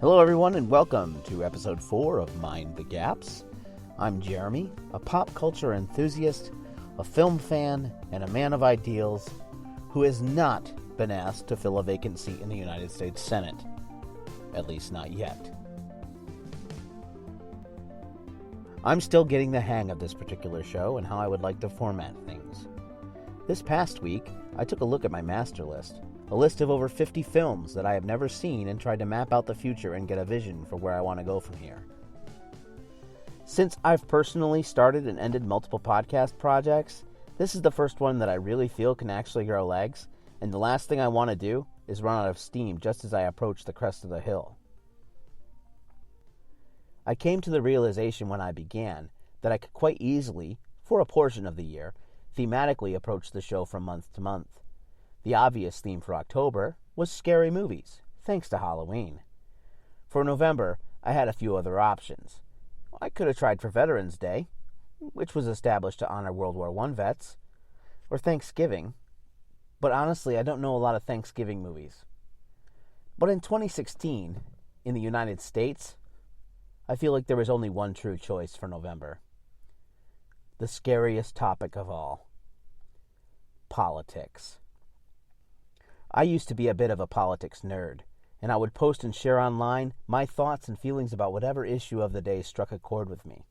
Hello, everyone, and welcome to episode 4 of Mind the Gaps. I'm Jeremy, a pop culture enthusiast, a film fan, and a man of ideals who has not been asked to fill a vacant seat in the United States Senate. At least not yet. I'm still getting the hang of this particular show and how I would like to format things. This past week, I took a look at my master list. A list of over 50 films that I have never seen and tried to map out the future and get a vision for where I want to go from here. Since I've personally started and ended multiple podcast projects, this is the first one that I really feel can actually grow legs, and the last thing I want to do is run out of steam just as I approach the crest of the hill. I came to the realization when I began that I could quite easily, for a portion of the year, thematically approach the show from month to month. The obvious theme for October was scary movies, thanks to Halloween. For November, I had a few other options. I could have tried for Veterans Day, which was established to honor World War I vets, or Thanksgiving, but honestly, I don't know a lot of Thanksgiving movies. But in 2016, in the United States, I feel like there was only one true choice for November. The scariest topic of all: politics. I used to be a bit of a politics nerd, and I would post and share online my thoughts and feelings about whatever issue of the day struck a chord with me.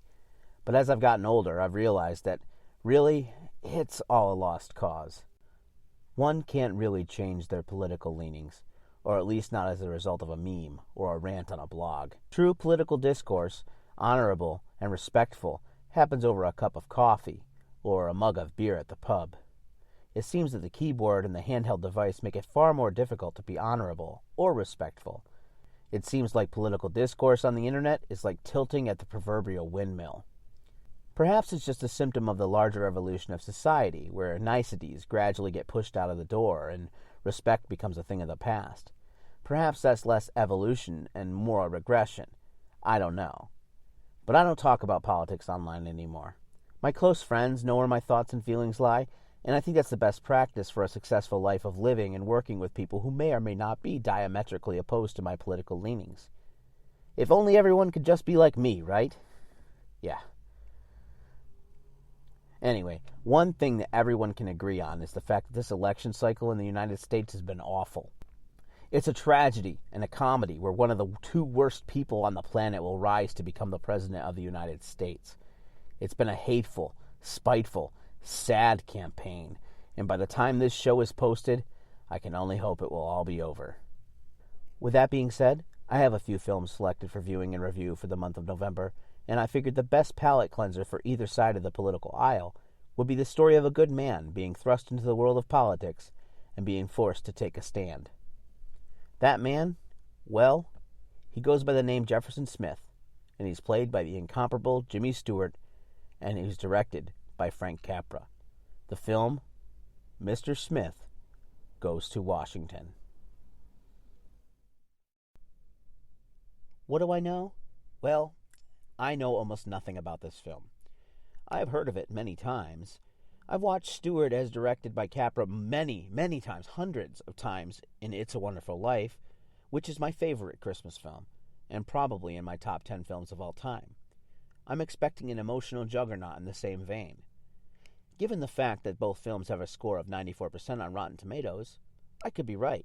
But as I've gotten older, I've realized that, really, it's all a lost cause. One can't really change their political leanings, or at least not as a result of a meme or a rant on a blog. True political discourse, honorable and respectful, happens over a cup of coffee or a mug of beer at the pub. It seems that the keyboard and the handheld device make it far more difficult to be honorable or respectful. It seems like political discourse on the internet is like tilting at the proverbial windmill. Perhaps it's just a symptom of the larger evolution of society, where niceties gradually get pushed out of the door and respect becomes a thing of the past. Perhaps that's less evolution and more a regression. I don't know. But I don't talk about politics online anymore. My close friends know where my thoughts and feelings lie, and I think that's the best practice for a successful life of living and working with people who may or may not be diametrically opposed to my political leanings. If only everyone could just be like me, right? Yeah. Anyway, one thing that everyone can agree on is the fact that this election cycle in the United States has been awful. It's a tragedy and a comedy where one of the two worst people on the planet will rise to become the President of the United States. It's been a hateful, spiteful, sad campaign, and by the time this show is posted, I can only hope it will all be over. With that being said, I have a few films selected for viewing and review for the month of November, and I figured the best palate cleanser for either side of the political aisle would be the story of a good man being thrust into the world of politics and being forced to take a stand. That man, well, he goes by the name Jefferson Smith, and he's played by the incomparable Jimmy Stewart, and he's directed by Frank Capra. The film, Mr. Smith Goes to Washington. What do I know? Well, I know almost nothing about this film. I've heard of it many times. I've watched Stewart as directed by Capra many, many times, hundreds of times in It's a Wonderful Life, which is my favorite Christmas film, and probably in my top 10 films of all time. I'm expecting an emotional juggernaut in the same vein. Given the fact that both films have a score of 94% on Rotten Tomatoes, I could be right.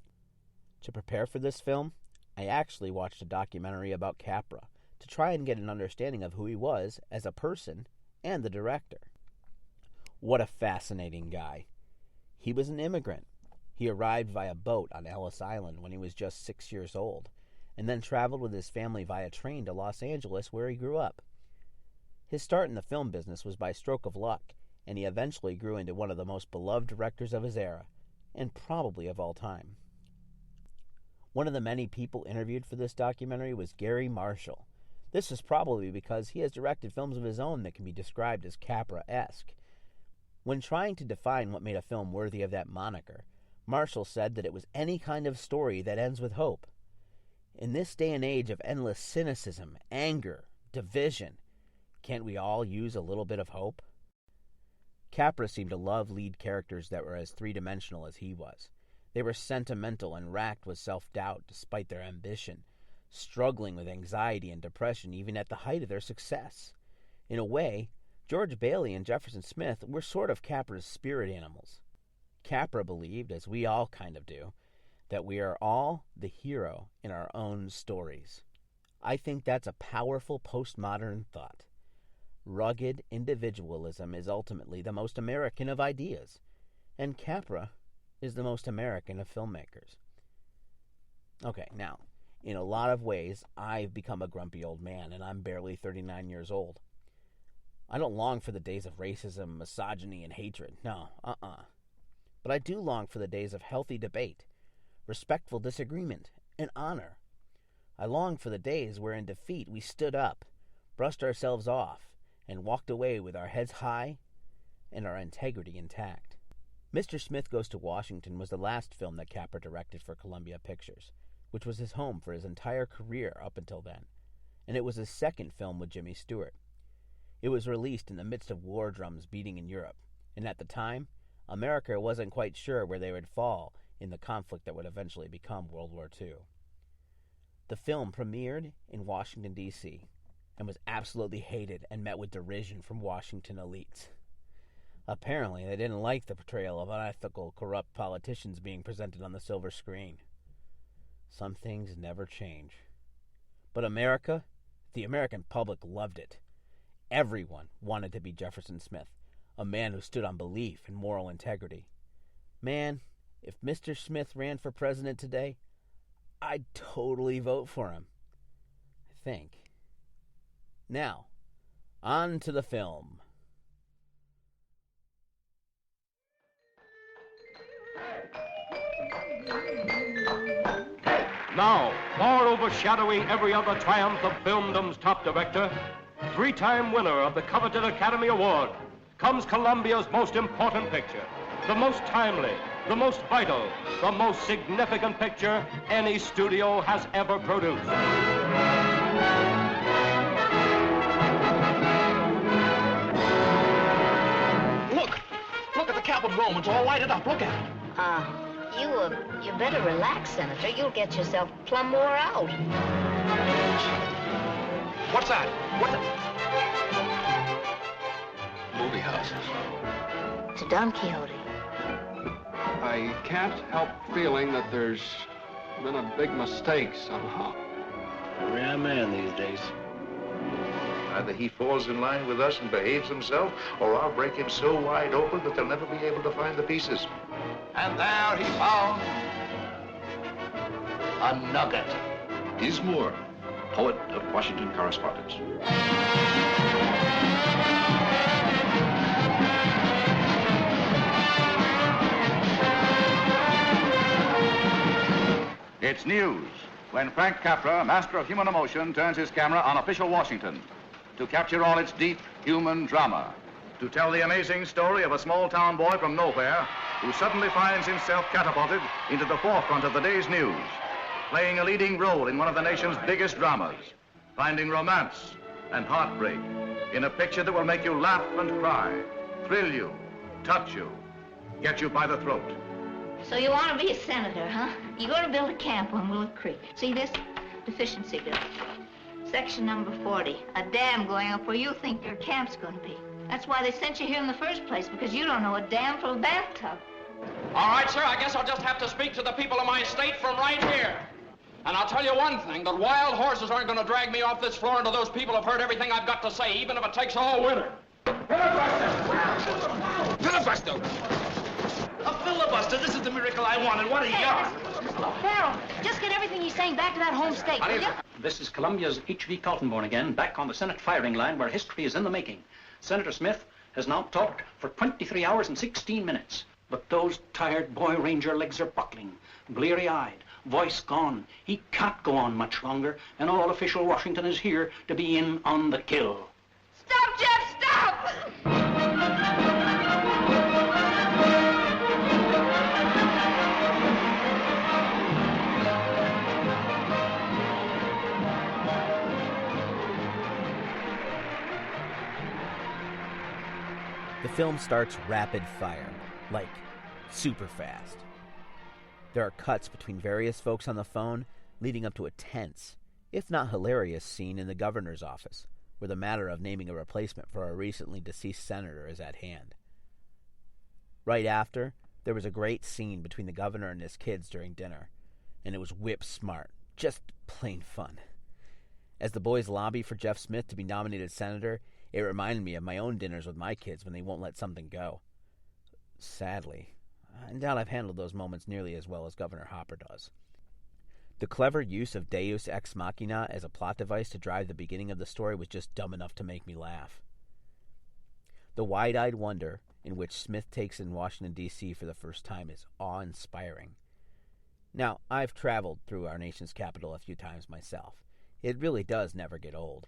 To prepare for this film, I actually watched a documentary about Capra to try and get an understanding of who he was as a person and the director. What a fascinating guy. He was an immigrant. He arrived via boat on Ellis Island when he was just 6 years old, and then traveled with his family via train to Los Angeles, where he grew up. His start in the film business was by stroke of luck, and he eventually grew into one of the most beloved directors of his era, and probably of all time. One of the many people interviewed for this documentary was Gary Marshall. This is probably because he has directed films of his own that can be described as Capra-esque. When trying to define what made a film worthy of that moniker, Marshall said that it was any kind of story that ends with hope. In this day and age of endless cynicism, anger, division, can't we all use a little bit of hope? Capra seemed to love lead characters that were as three-dimensional as he was. They were sentimental and racked with self-doubt despite their ambition, struggling with anxiety and depression even at the height of their success. In a way, George Bailey and Jefferson Smith were sort of Capra's spirit animals. Capra believed, as we all kind of do, that we are all the hero in our own stories. I think that's a powerful postmodern thought. Rugged individualism is ultimately the most American of ideas, and Capra is the most American of filmmakers. Okay, now, in a lot of ways, I've become a grumpy old man, and I'm barely 39 years old. I don't long for the days of racism, misogyny, and hatred. No, But I do long for the days of healthy debate, respectful disagreement, and honor. I long for the days where in defeat we stood up, brushed ourselves off, and walked away with our heads high and our integrity intact. Mr. Smith Goes to Washington was the last film that Capra directed for Columbia Pictures, which was his home for his entire career up until then, and it was his second film with Jimmy Stewart. It was released in the midst of war drums beating in Europe, and at the time, America wasn't quite sure where they would fall in the conflict that would eventually become World War II. The film premiered in Washington, D.C., and was absolutely hated and met with derision from Washington elites. Apparently, they didn't like the portrayal of unethical, corrupt politicians being presented on the silver screen. Some things never change. But America, the American public loved it. Everyone wanted to be Jefferson Smith, a man who stood on belief and moral integrity. Man, if Mr. Smith ran for president today, I'd totally vote for him. I think. Now, on to the film. Now, far overshadowing every other triumph of filmdom's top director, three-time winner of the coveted Academy Award, comes Columbia's most important picture, the most timely, the most vital, the most significant picture any studio has ever produced. Look at the Capitol dome. It's all lighted up. Look at it. You better relax, Senator. You'll get yourself plumb wore out. What's that? Movie houses. It's a Don Quixote. I can't help feeling that there's been a big mistake somehow. A rare man these days. Either he falls in line with us and behaves himself, or I'll break him so wide open that they'll never be able to find the pieces. And there he found a nugget. Is Moore, poet of Washington correspondence. It's news when Frank Capra, master of human emotion, turns his camera on official Washington to capture all its deep human drama, to tell the amazing story of a small-town boy from nowhere who suddenly finds himself catapulted into the forefront of the day's news, playing a leading role in one of the nation's biggest dramas, finding romance and heartbreak in a picture that will make you laugh and cry, thrill you, touch you, get you by the throat. So you want to be a senator, huh? You go to build a camp on Willow Creek. See this? Deficiency bill. Section number 40. A dam going up where you think your camp's going to be. That's why they sent you here in the first place, because you don't know a dam from a bathtub. All right, sir, I guess I'll just have to speak to the people of my state from right here. And I'll tell you one thing, that wild horses aren't going to drag me off this floor until those people have heard everything I've got to say, even if it takes all winter. Filibuster! Filibuster! A filibuster! This is the miracle I wanted. What a yarn! Farrell, just get everything he's saying back to that home state, will you? This is Columbia's H.V. Kaltenborn again, back on the Senate firing line where history is in the making. Senator Smith has now talked for 23 hours and 16 minutes. But those tired boy ranger legs are buckling, bleary-eyed, voice gone. He can't go on much longer, and all official Washington is here to be in on the kill. Stop, Jeff, stop! The film starts rapid fire, like super fast. There are cuts between various folks on the phone, leading up to a tense, if not hilarious, scene in the governor's office, where the matter of naming a replacement for a recently deceased senator is at hand. Right after, there was a great scene between the governor and his kids during dinner, and it was whip smart, just plain fun. As the boys lobby for Jeff Smith to be nominated senator, it reminded me of my own dinners with my kids when they won't let something go. Sadly, I doubt I've handled those moments nearly as well as Governor Hopper does. The clever use of Deus Ex Machina as a plot device to drive the beginning of the story was just dumb enough to make me laugh. The wide-eyed wonder in which Smith takes in Washington, D.C. for the first time is awe-inspiring. Now, I've traveled through our nation's capital a few times myself. It really does never get old.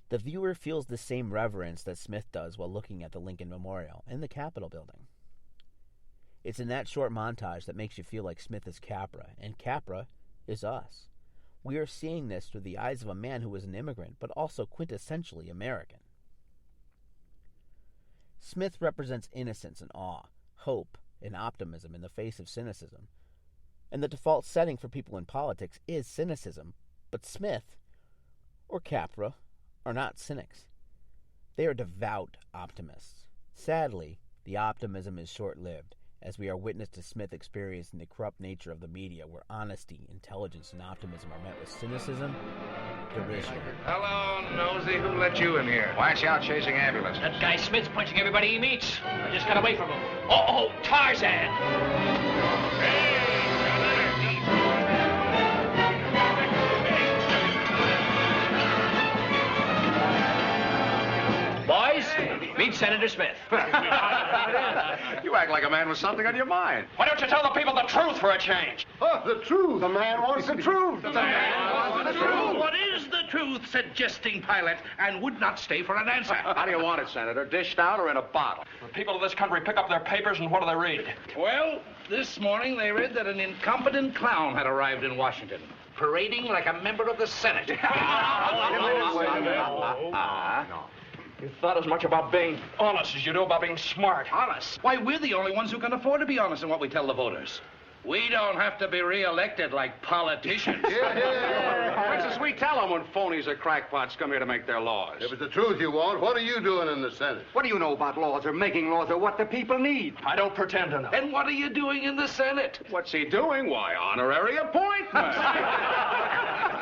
The viewer feels the same reverence that Smith does while looking at the Lincoln Memorial and the Capitol building. It's in that short montage that makes you feel like Smith is Capra, and Capra is us. We are seeing this through the eyes of a man who was an immigrant, but also quintessentially American. Smith represents innocence and awe, hope and optimism in the face of cynicism. And the default setting for people in politics is cynicism, but Smith, or Capra, are not cynics. They are devout optimists. Sadly, the optimism is short-lived, as we are witness to Smith experiencing the corrupt nature of the media, where honesty, intelligence, and optimism are met with cynicism, derision. Hello, nosy. Who let you in here? Why aren't you out chasing ambulances? That guy Smith's punching everybody he meets. I just got away from him. Oh, Tarzan! Boys, meet Senator Smith. You act like a man with something on your mind. Why don't you tell the people the truth for a change? Oh, the truth. The man wants the truth. The man wants the truth. What is the truth, said jesting Pilate, and would not stay for an answer. How do you want it, Senator? Dished out or in a bottle? The people of this country pick up their papers, and what do they read? Well, this morning they read that an incompetent clown had arrived in Washington, parading like a member of the Senate. You thought as much about being honest as you do about being smart. Honest? Why, we're the only ones who can afford to be honest in what we tell the voters. We don't have to be re-elected like politicians. For instance, we tell them when phonies or crackpots come here to make their laws. If it's the truth you want, what are you doing in the Senate? What do you know about laws or making laws or what the people need? I don't pretend to know. And what are you doing in the Senate? What's he doing? Why, honorary appointment.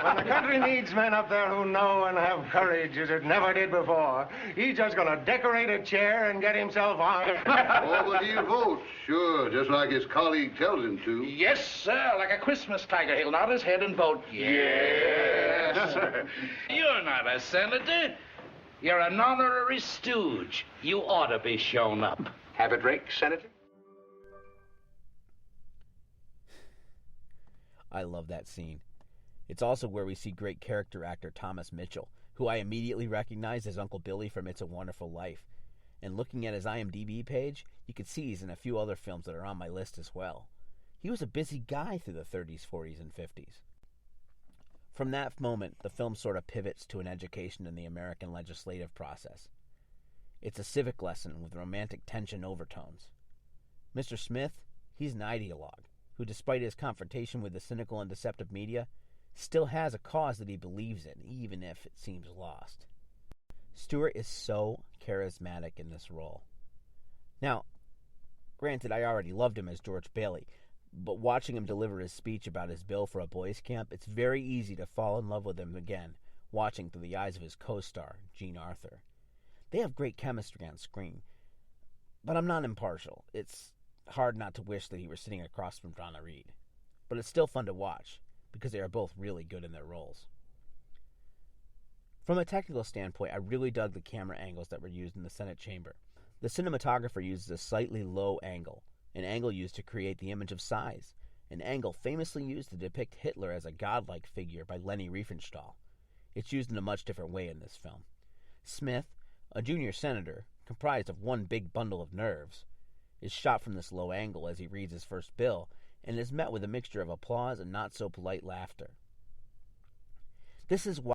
When the country needs men up there who know and have courage as it never did before, he's just going to decorate a chair and get himself on. Oh, but he'll vote. Sure, just like his colleague tells him to. Yes, sir, like a Christmas tiger. He'll nod his head and vote. Yes. You're not a senator. You're an honorary stooge. You ought to be shown up. Have a drink, Senator? I love that scene. It's also where we see great character actor Thomas Mitchell, who I immediately recognized as Uncle Billy from It's a Wonderful Life. And looking at his IMDb page, you can see he's in a few other films that are on my list as well. He was a busy guy through the 30s, 40s, and 50s. From that moment, the film sort of pivots to an education in the American legislative process. It's a civic lesson with romantic tension overtones. Mr. Smith, he's an ideologue who, despite his confrontation with the cynical and deceptive media, still has a cause that he believes in, even if it seems lost. Stewart is so charismatic in this role. Now, granted, I already loved him as George Bailey, but watching him deliver his speech about his bill for a boys' camp, it's very easy to fall in love with him again, watching through the eyes of his co-star, Jean Arthur. They have great chemistry on screen, but I'm not impartial. It's hard not to wish that he were sitting across from Donna Reed. But it's still fun to watch, because they are both really good in their roles. From a technical standpoint, I really dug the camera angles that were used in the Senate chamber. The cinematographer uses a slightly low angle, an angle used to create the image of size, an angle famously used to depict Hitler as a godlike figure by Leni Riefenstahl. It's used in a much different way in this film. Smith, a junior senator, comprised of one big bundle of nerves, is shot from this low angle as he reads his first bill, and is met with a mixture of applause and not-so-polite laughter. This is why